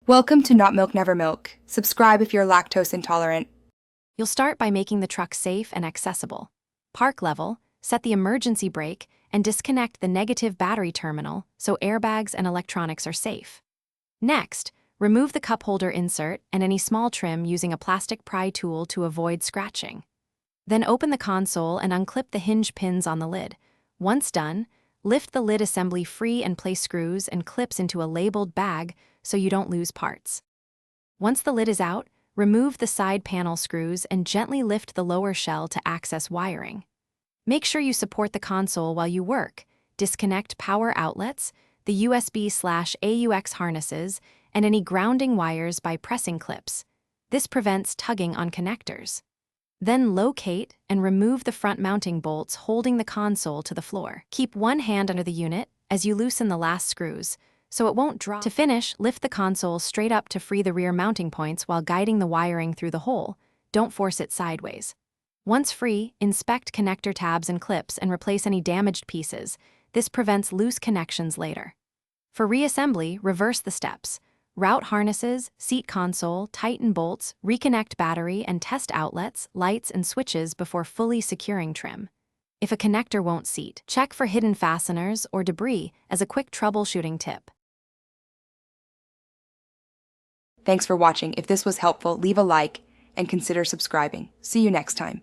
Welcome to Not Milk Never Milk. Subscribe if you're lactose intolerant. You'll start by making the truck safe and accessible. Park level, set the emergency brake, and disconnect the negative battery terminal so airbags and electronics are safe. Next, remove the cup holder insert and any small trim using a plastic pry tool to avoid scratching. Then open the console and unclip the hinge pins on the lid. Once done, lift the lid assembly free and place screws and clips into a labeled bag so you don't lose parts. Once the lid is out, remove the side panel screws and gently lift the lower shell to access wiring. Make sure you support the console while you work. Disconnect power outlets, the USB/AUX harnesses, and any grounding wires by pressing clips. This prevents tugging on connectors. Then locate and remove the front mounting bolts holding the console to the floor. Keep one hand under the unit as you loosen the last screws, so it won't drop. To finish, lift the console straight up to free the rear mounting points while guiding the wiring through the hole. Don't force it sideways. Once free, inspect connector tabs and clips and replace any damaged pieces. This prevents loose connections later. For reassembly, reverse the steps. Route harnesses, seat console, tighten bolts, reconnect battery, and test outlets, lights, and switches before fully securing trim. If a connector won't seat, check for hidden fasteners or debris as a quick troubleshooting tip. Thanks for watching. If this was helpful, leave a like and consider subscribing. See you next time.